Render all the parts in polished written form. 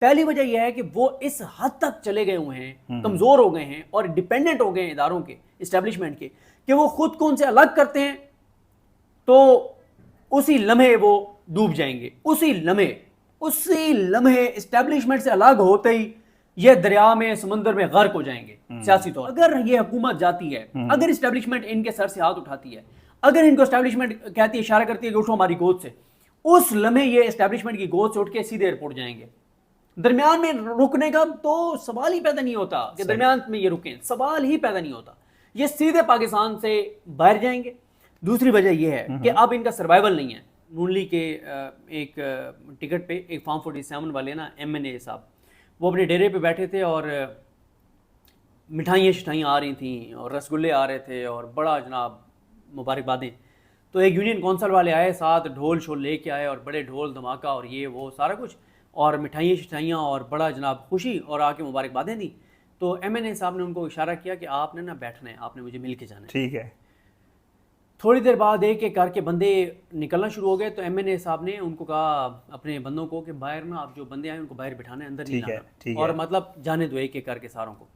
पहली वजह यह है कि वो इस हद तक चले गए हुए हैं, कमजोर हो गए हैं और डिपेंडेंट हो गए हैं इदारों के, इस्टेब्लिशमेंट के, कि वो खुद को उनसे अलग करते हैं तो उसी लम्हे वो डूब जाएंगे। उसी लम्हे इस्टेब्लिशमेंट से अलग होते ही ये दरिया में, समंदर में गर्क हो जाएंगे सियासी तौर। अगर ये हुकूमत जाती है, अगर इस्टेब्लिशमेंट इनके सर से हाथ उठाती है, अगर इनको इस्टेब्लिशमेंट कहती है, इशारा करती है कि उठो हमारी गोद से, उस लम्हे ये इस्टेब्लिशमेंट की गोद से उठ के सीधे एयरपोर्ट जाएंगे। दरमियान में रुकने का तो सवाल ही पैदा नहीं होता कि दरमियान में ये रुकें, सवाल ही पैदा नहीं होता। ये सीधे पाकिस्तान से बाहर जाएंगे। दूसरी वजह यह है कि अब इनका सर्वाइवल नहीं है। नून लीग के एक टिकट पे एक फॉर्म 47 वाले ना MNA साहब, वो अपने डेरे पे बैठे थे और मिठाइयाँ आ रही थी और रसगुल्ले आ रहे थे और बड़ा जनाब मुबारकबादें। तो एक यूनियन कौंसिल वाले आए, साथ ढोल शोल लेके आए और बड़े ढोल धमाका और ये वो सारा कुछ और मिठाइयाँ और बड़ा जनाब खुशी और आके मुबारकबादें दी। तो MNA साहब ने उनको इशारा किया कि आपने ना बैठना है, आपने मुझे मिल के जाना है। ठीक है। थोड़ी देर बाद एक एक करके बंदे निकलना शुरू हो गए। तो MNA साहब ने उनको कहा अपने बंदों को कि बाहर ना, आप जो बंदे आए उनको बाहर बिठाना है, अंदर नहीं लाना, और मतलब जाने दो एक एक करके सारों को।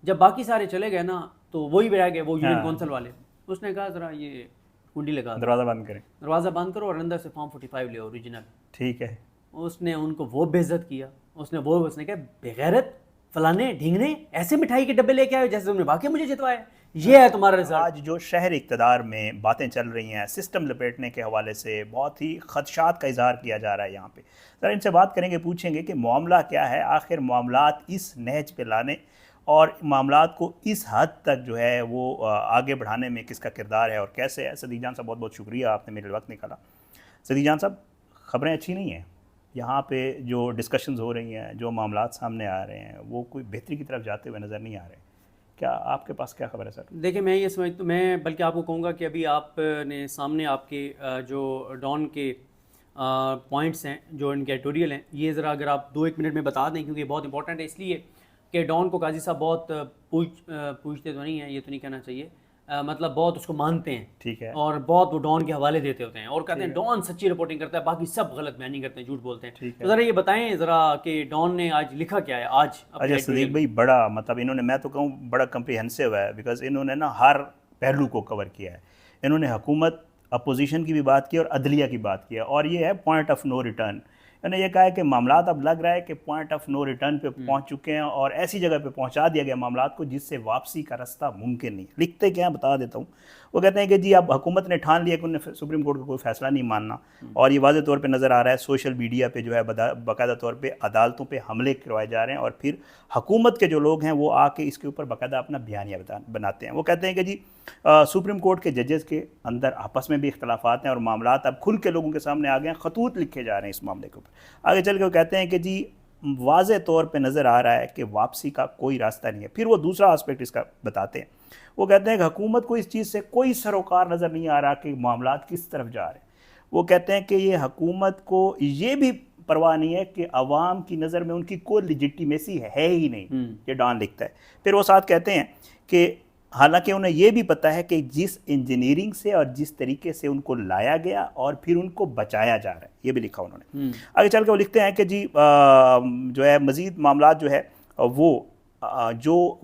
जब बाकी सारे चले गए ना तो वही रह गए, वो यूनियन कौंसिल वाले। उसने कहा जरा ये कुंडी लगा, दरवाज़ा बंद करें, दरवाज़ा बंद करो और अंदर से फॉर्म 45 ले ओरिजिनल। ठीक है। उसने उनको वो बेइज्जत किया। उसने कहा बेगैरत फलाने ढींगने ऐसे मिठाई के डब्बे लेके आए जैसे तुमने वाकई मुझे जितवाया। ये है तुम्हारा रिजल्ट। आज जो शहर इक़्तिदार में बातें चल रही हैं सिस्टम लपेटने के हवाले से, बहुत ही खदशात का इजहार किया जा रहा है यहाँ पे। ज़रा इनसे बात करेंगे, पूछेंगे कि मामला क्या है, आखिर मामलात इस नहज पे लाने और मामलात को इस हद तक जो है वो आगे बढ़ाने में किसका किरदार है और कैसे है। सदीक जान साहब बहुत बहुत शुक्रिया, आपने मेरे वक्त निकाला। सदीक जान साहब, ख़बरें अच्छी नहीं हैं यहाँ पे, जो डिस्कशंस हो रही हैं, जो मामलात सामने आ रहे हैं वो कोई बेहतरी की तरफ जाते हुए नज़र नहीं आ रहे। क्या आपके पास क्या खबर है सर? देखिए, मैं ये समझता, मैं बल्कि आपको कहूँगा कि अभी आपने सामने आपके जो डॉन के पॉइंट्स हैं, जो इनके एडिटोरियल हैं, ये ज़रा अगर आप 2-1 मिनट में बता दें, क्योंकि बहुत इंपॉर्टेंट है। इसलिए कि डॉन को काजी साहब बहुत पूछते तो नहीं हैं, ये तो नहीं कहना चाहिए, मतलब बहुत उसको मानते हैं, ठीक है, और बहुत वो डॉन के हवाले देते होते हैं और कहते हैं डॉन सच्ची रिपोर्टिंग करता है, बाकी सब गलत बयानी करते हैं, झूठ बोलते हैं। तो ज़रा ये बताएं ज़रा कि डॉन ने आज लिखा क्या है आज। अच्छा सदीक भाई, बड़ा मतलब इन्होंने, मैं तो कहूँ बड़ा कम्प्रीहेंसिव है, बिकॉज इन्होंने ना हर पहलू को कवर किया है। इन्होंने हुकूमत, अपोजिशन की भी बात की और अदलिया की बात किया, और ये है पॉइंट ऑफ नो रिटर्न। इन्होंने ये कहा है कि मामलात अब लग रहा है कि पॉइंट ऑफ नो रिटर्न पे पहुंच चुके हैं और ऐसी जगह पे पहुंचा दिया गया मामलात को जिससे वापसी का रास्ता मुमकिन नहीं। लिखते क्या है बता देता हूँ। वो कहते हैं कि जी अब हुकूमत ने ठान लिया कि उन्हें सुप्रीम कोर्ट का कोई फैसला नहीं मानना, और ये वाज़ेह तौर पे नज़र आ रहा है सोशल मीडिया पे जो है बाकायदा तौर पे अदालतों पे हमले करवाए जा रहे हैं, और फिर हुकूमत के जो लोग हैं वो आके इसके ऊपर बाकायदा अपना बयानिया बनाते हैं। वो कहते हैं कि जी सुप्रीम कोर्ट के जजेस के अंदर आपस में भी इख्तलाफात हैं और मामलात अब खुल के लोगों के सामने आ गए हैं, खतूत लिखे जा रहे हैं इस मामले के ऊपर। आगे चल के वो कहते हैं कि जी वाज़ेह तौर पे नज़र आ रहा है कि वापसी का कोई रास्ता नहीं है। फिर वो दूसरा आस्पेक्ट इसका बताते हैं। वो कहते हैं कि हुकूमत को इस चीज़ से कोई सरोकार नज़र नहीं आ रहा कि मामलात किस तरफ जा रहे हैं। वो कहते हैं कि ये हुकूमत को ये भी परवाह नहीं है कि अवाम की नज़र में उनकी कोई लिजिटिमेसी है ही नहीं। ये डॉन लिखता है। फिर वो साथ कहते हैं कि हालांकि उन्हें यह भी पता है कि जिस इंजीनियरिंग से और जिस तरीके से उनको लाया गया और फिर उनको बचाया जा रहा है, ये भी लिखा उन्होंने। आगे चल के वो लिखते हैं कि जी जो है मज़ीद मामलात जो है वो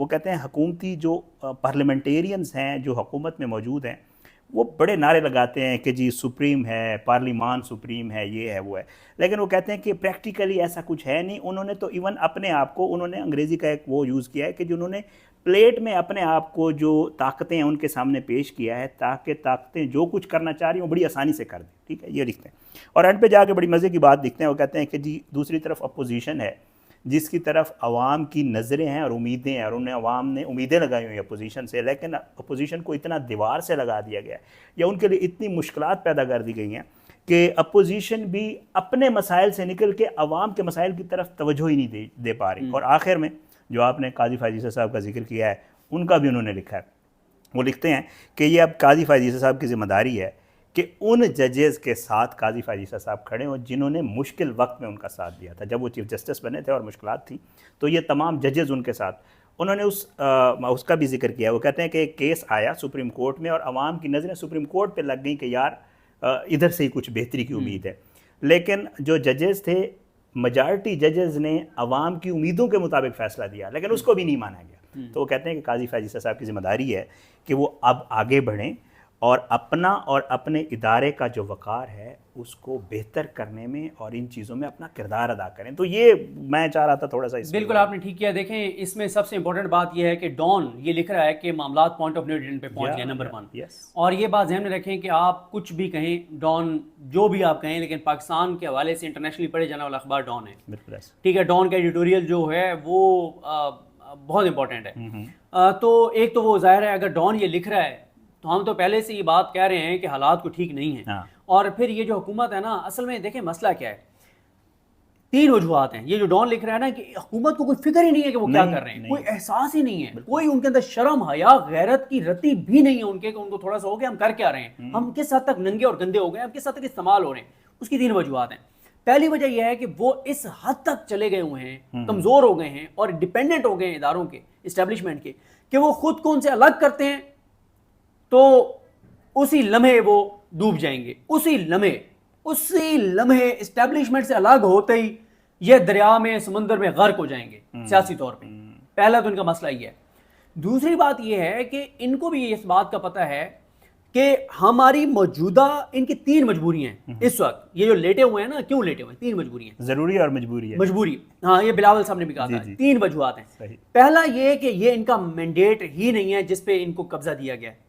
कहते हैं हुकूमती जो पार्लियामेंटेरियंस हैं जो हुकूमत में मौजूद हैं वो बड़े नारे लगाते हैं कि जी सुप्रीम है, पार्लिमान सुप्रीम है, ये है वो है, लेकिन वो कहते हैं कि प्रैक्टिकली ऐसा कुछ है नहीं। उन्होंने तो इवन अपने आप को, उन्होंने अंग्रेज़ी का एक वो यूज़ किया है कि जिन्होंने प्लेट में अपने आप को जो ताकतें हैं उनके सामने पेश किया है ताकि ताकतें जो कुछ करना चाह रही हैं वो बड़ी आसानी से कर दें। ठीक है, ये लिखते हैं। और एंड पे जाके बड़ी मज़े की बात लिखते हैं। वो कहते हैं कि जी दूसरी तरफ अपोजिशन है जिसकी तरफ अवाम की नज़रें हैं और उम्मीदें हैं, और उन्हें अवाम ने उम्मीदें लगाई हुई अपोजिशन से, लेकिन अपोजिशन को इतना दीवार से लगा दिया गया या उनके लिए इतनी मुश्किलात पैदा कर दी गई हैं कि अपोजिशन भी अपने मसाइल से निकल के अवाम के मसाइल की तरफ तवज्जो ही नहीं दे पा रही। और आखिर में जो आपने काजी फायजीसा साहब का जिक्र किया है उनका भी उन्होंने लिखा है। वो लिखते हैं कि ये अब काजी फायजीसा साहब की जिम्मेदारी है कि उन जजेस के साथ काजी फायजीसा साहब खड़े हों जिन्होंने मुश्किल वक्त में उनका साथ दिया था। जब वो चीफ जस्टिस बने थे और मुश्किलात थी तो ये तमाम जजेस उनके साथ, उन्होंने उसका भी जिक्र किया। वो कहते हैं कि एक केस आया सुप्रीम कोर्ट में और अवाम की नज़रें सुप्रीम कोर्ट पर लग गई कि यार इधर से ही कुछ बेहतरी की उम्मीद है, लेकिन जो जजेस थे मेजॉरिटी जजेस ने अवाम की उम्मीदों के मुताबिक फैसला दिया, लेकिन उसको भी नहीं माना गया। तो वो कहते हैं कि काजी फैज़ ईसा साहब की जिम्मेदारी है कि वो अब आगे बढ़ें और अपना और अपने इदारे का जो वक़ार है उसको बेहतर करने में और इन चीज़ों में अपना किरदार अदा करें। तो ये मैं चाह रहा था थोड़ा सा बिल्कुल आपने ठीक किया। देखें, इसमें सबसे इंपॉर्टेंट बात यह है कि डॉन ये लिख रहा है कि मामला पॉइंट ऑफ नो रिटर्न पे पहुंच गए, नंबर 1। और ये बात ध्यान में रखें कि आप कुछ भी कहें, डॉन जो भी आप कहें, लेकिन पाकिस्तान के हवाले से इंटरनेशनली पढ़े जाने वाला अखबार डॉन है। ठीक है, डॉन का एडिटोरियल जो है वो बहुत इंपॉर्टेंट है। तो एक तो वो जाहिर है, अगर डॉन ये लिख रहा है तो हम तो पहले से ये बात कह रहे हैं कि हालात को ठीक नहीं है। और फिर ये जो हुकूमत है ना, असल में देखें मसला क्या है, 3 वजूहात हैं। ये जो डॉन लिख रहा है ना कि हुकूमत को कोई फिक्र ही नहीं है कि वो क्या कर रहे हैं, कोई एहसास ही नहीं है, कोई उनके अंदर शर्म हया गैरत की रत्ती भी नहीं है उनके, उनको थोड़ा सा हो गया हम कर क्या रहे हैं, हम किस हद तक नंगे और गंदे हो गए, हम किस हद तक इस्तेमाल हो रहे हैं। उसकी 3 वजूहात हैं। पहली वजह यह है कि वो इस हद तक चले गए हुए हैं, कमजोर हो गए हैं और डिपेंडेंट हो गए हैं इदारों के, इस्टेब्लिशमेंट के, कि वो खुद को उनसे अलग करते हैं तो उसी लम्हे वो डूब जाएंगे। उसी लम्हे इस्टेब्लिशमेंट से अलग होते ही ये दरिया में, समुंदर में गर्क हो जाएंगे सियासी तौर पे। पहला तो इनका मसला ये है। दूसरी बात ये है कि इनको भी इस बात का पता है कि हमारी मौजूदा, इनकी 3 मजबूरियां हैं इस वक्त। ये जो लेटे हुए हैं ना, क्यों लेटे हुए हैं? 3 मजबूरियां, जरूरी और मजबूरी। हाँ, ये बिलावल साहब ने भी कहा था। 3 वजूहात हैं। पहला ये कि ये इनका मैंडेट ही नहीं है जिसपे इनको कब्जा दिया गया है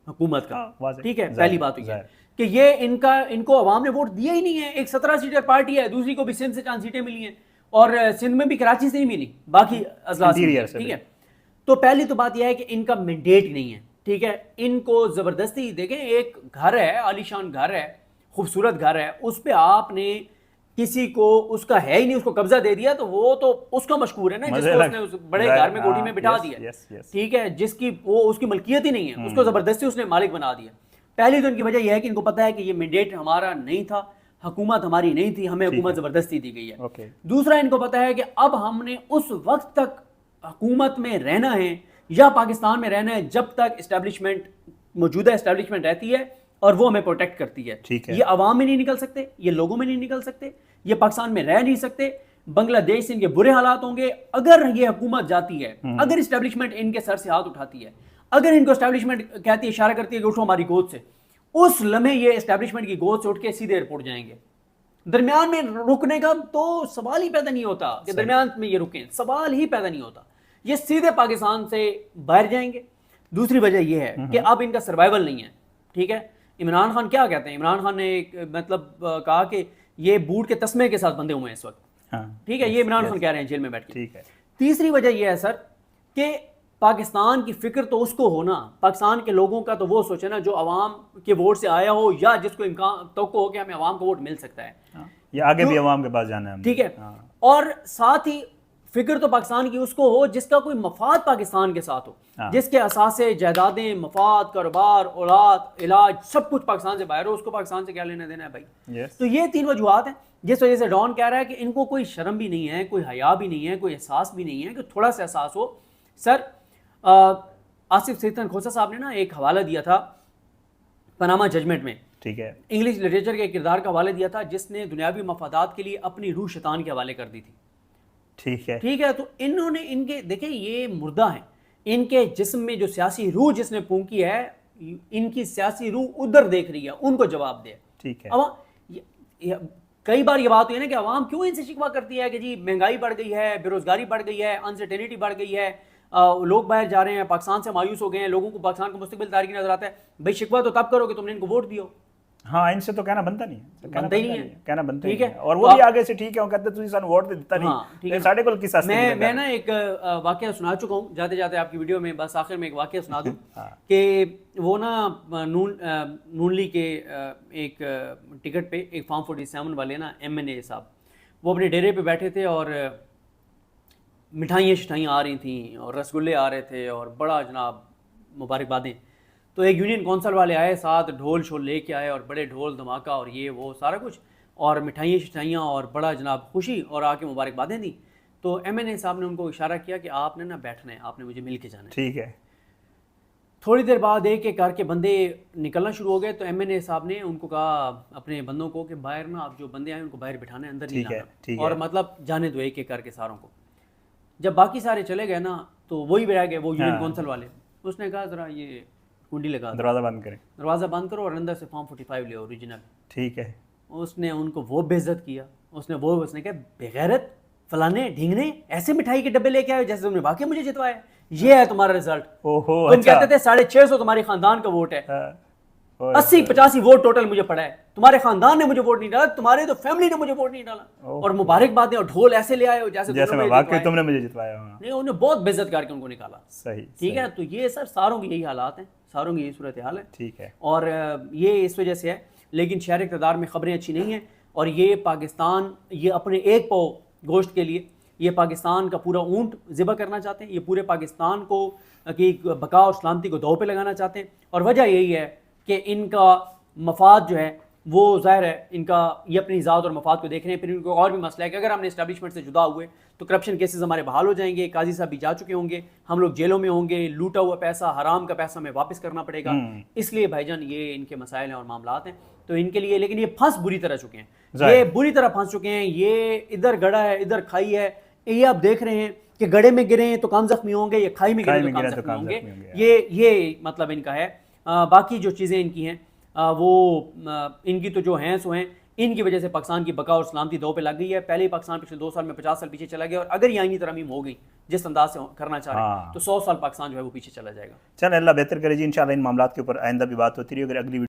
हुकूमत का। ठीक है, पहली बात तो ये कि ये इनको अवाम ने वोट दिया ही नहीं है। एक 17 सीटर पार्टी है, दूसरी को भी सिंध से 4 सीटें मिली हैं और सिंध में भी कराची से नहीं मिली, बाकी अजला से। ठीक है, तो पहली तो बात यह है कि इनका मैंडेट नहीं है। ठीक है, इनको जबरदस्ती, देखें एक घर है, आलीशान घर है, खूबसूरत घर है, उस पर आपने किसी को, उसका है ही नहीं, उसको कब्जा दे दिया, तो वो तो उसका मशकूर है ना, जिसको उसने उस बड़े घर में कोठी में बिठा दिया। ठीक है, जिसकी वो उसकी मलकियत ही नहीं है, उसको जबरदस्ती उसने मालिक बना दिया। पहली तो इनकी वजह यह है कि इनको पता है कि ये मैंडेट हमारा नहीं था, हुकूमत हमारी नहीं थी, हमें हुकूमत जबरदस्ती दी गई है। दूसरा, इनको पता है कि अब हमने उस वक्त तक हुकूमत में रहना है या पाकिस्तान में रहना है जब तक इस्टेब्लिशमेंट, मौजूदा इस्टेब्लिशमेंट रहती है और वो हमें प्रोटेक्ट करती है। ये अवाम में नहीं निकल सकते, ये लोगों में नहीं निकल सकते, ये पाकिस्तान में रह नहीं सकते। बांग्लादेश से इनके बुरे हालात होंगे अगर ये हुकूमत जाती है, अगर इस्टेब्लिशमेंट इनके सर से हाथ उठाती है, अगर इनको इस्टेब्लिशमेंट कहती है, इशारा करती है कि उठो हमारी गोद से, उस लम्हे ये इस्टेब्लिशमेंट की गोद से उठ के सीधे एयरपोर्ट जाएंगे। दरमियान में रुकने का तो सवाल ही पैदा नहीं होता कि दरमियान में ये रुकें, सवाल ही पैदा नहीं होता, ये सीधे पाकिस्तान से बाहर जाएंगे। दूसरी वजह यह है कि अब इनका सर्वाइवल नहीं है। ठीक है, इमरान खान क्या कहते हैं, इमरान खान ने मतलब कहा कि ये बूट के तस्मे के साथ बंधे हुए हैं इस वक्त। ठीक है, ये इमरान खान कह रहे हैं जेल में बैठ के। ठीक है, तीसरी वजह यह है सर कि पाकिस्तान की फिक्र तो उसको हो ना, पाकिस्तान के लोगों का तो वो सोचे ना जो अवाम के वोट से आया हो या जिसको इम्कान तो हो कि हमें अवाम को वोट मिल सकता है, या आगे भी अवाम के पास जाना है। ठीक है, और साथ ही फिक्र तो पाकिस्तान की उसको हो जिसका कोई मफाद पाकिस्तान के साथ हो, जिसके असासे, जायदादें, मफाद, कारोबार, औलाद, इलाज, सब कुछ पाकिस्तान से बाहर हो, उसको पाकिस्तान से क्या लेना देना है भाई। तो ये 3 वजूहात हैं जिस वजह से डॉन कह रहा है कि इनको कोई शर्म भी नहीं है, कोई हया भी नहीं है, कोई एहसास भी नहीं है कि थोड़ा सा एहसास हो। सर आसिफ सैयद खोसा साहब ने ना एक हवाला दिया था पनामा जजमेंट में, ठीक है, इंग्लिश लिटरेचर के किरदार का हवाला दिया था जिसने दुनियावी मफादात के लिए अपनी रूह शैतान के हवाले कर दी थी। ठीक है, तो इन्होंने, इनके देखें ये मुर्दा हैं, इनके जिस्म में जो सियासी रूह जिसने फूंकी है, इनकी सियासी रूह उधर देख रही है, उनको जवाब दे। ठीक है, अब कई बार ये बात हुई है ना कि अवाम क्यों इनसे शिकवा करती है कि जी महंगाई बढ़ गई है, बेरोजगारी बढ़ गई है, अनसर्टेनिटी बढ़ गई है, लोग बाहर जा रहे हैं, पाकिस्तान से मायूस हो गए हैं, लोगों को पाकिस्तान का मुस्तकबिल तारीख नजर आता है। भाई शिकवा तो तब करो कि तुमने इनको वोट दियो। हाँ, इनसे तो कहना बनता नहीं है, बनता ही नहीं है, कहना बनता ठीक है। और वो भी आगे से ठीक है, वो कहते तुझे सानू वोट देता नहीं, साढ़े को किस आस्ते मैं ना एक वाकया सुना चुका हूँ जाते जाते आपकी वीडियो में, बस आखिर में एक वाकया सुना दूँ कि वो ना नून लीग के एक टिकट पे एक फॉर्म 47 वाले ना MNA साहब, वो अपने डेरे पे बैठे थे और मिठाइयाँ आ रही थी और रसगुल्ले आ रहे थे और बड़ा जनाब मुबारकबादें। तो एक यूनियन कौंसल वाले आए, साथ ढोल शोल लेके आए और बड़े ढोल धमाका और ये वो सारा कुछ, और मिठाइयाँ और बड़ा जनाब खुशी, और आके मुबारकबादें दी। तो MNA साहब ने उनको इशारा किया कि आपने ना बैठना है, आपने मुझे मिल के जाना है। ठीक है, थोड़ी देर बाद एक एक करके बंदे निकलना शुरू हो गए, तो MNA साहब ने उनको कहा अपने बंदों को कि बाहर ना, आप जो बंदे आए उनको बाहर बिठाना है, अंदर नहीं ठीक है, लाना, ठीक और है। मतलब जाने दो एक एक करके सारों को। जब बाकी सारे चले गए ना, तो वही रह गए वो यूनियन काउंसिल वाले। उसने कहा जरा ये कुंडी लगा दो, दरवाज़ा बंद करें। दरवाज़ा बंद करो और अंदर से फॉर्म 45 ले ओरिजिनल। ठीक है। उसने उनको वो बेइज्जत किया। उसने कहा बेगैरत फलाने ढींगने ऐसे मिठाई के डब्बे लेके आए जैसे तुमने वाकई मुझे जितवाया, ये है तुम्हारा रिजल्ट। ओहो, तुम अच्छा। कहते थे 650 तुम्हारे खानदान का वोट है, हाँ, ओए, 80-85 वोट टोटल मुझे पड़ा है, तुम्हारे खानदान ने मुझे वोट नहीं डाला, तुम्हारे तो फैमिली ने मुझे वोट नहीं डाला, और मुबारकबाद और ढोल ऐसे ले आए हो जैसे जैसे तुमने मैं मुझे वाकई जितवाया। तुमने मुझे जितवाया। हाँ, नहीं, उन्हें बहुत बेइज्जत करके उनको निकाला। सही, ठीक सही। है, तो ये सर सारों की यही हालात हैं, सारों की यही सूरत हाल है। ठीक है। और ये इस वजह से है, लेकिन शहर इक़्तिदार में खबरें अच्छी नहीं हैं, और ये पाकिस्तान, ये अपने एक पाव गोश्त के लिए ये पाकिस्तान का पूरा ऊंट ज़िबा करना चाहते हैं, ये पूरे पाकिस्तान को की बका और सलामती को दाव पे लगाना चाहते हैं। और वजह यही है कि इनका मफाद जो है वो ज़ाहिर है, इनका ये अपनी ज़ात और मफाद को देख रहे हैं। फिर इनको और भी मसला है कि अगर हमने इस्टेब्लिशमेंट से जुदा हुए तो करप्शन केसेस हमारे बहाल हो जाएंगे, काजी साहब भी जा चुके होंगे, हम लोग जेलों में होंगे, लूटा हुआ पैसा, हराम का पैसा हमें वापस करना पड़ेगा। इसलिए भाईजान ये इनके मसाइल हैं और मामलात हैं, तो इनके लिए, लेकिन ये फंस बुरी तरह चुके हैं, ये बुरी तरह फंस चुके हैं। ये इधर गड़ा है, इधर खाई है, ये आप देख रहे हैं कि गड़े में गिरे हैं तो काम जख्मी होंगे, ये खाई में गिरे तो काम जख्मी होंगे। ये मतलब इनका है। बाकी जो चीज़ें इनकी हैं वो इनकी तो जो हैं सो हैं, इनकी वजह से पाकिस्तान की बका और सलामती दो पे लग गई है। पहले ही पाकिस्तान पिछले 2 साल में 50 साल पीछे चला गया, और अगर ये आईनी तरमीम हो गई जिस अंदाज से करना चाह रहे हैं तो 100 साल पाकिस्तान जो है वो पीछे चला जाएगा। चल, अल्लाह बेहतर करे जी। इंशाल्लाह इन मामलात के ऊपर आइंदा भी बात होती रही। अगर अगली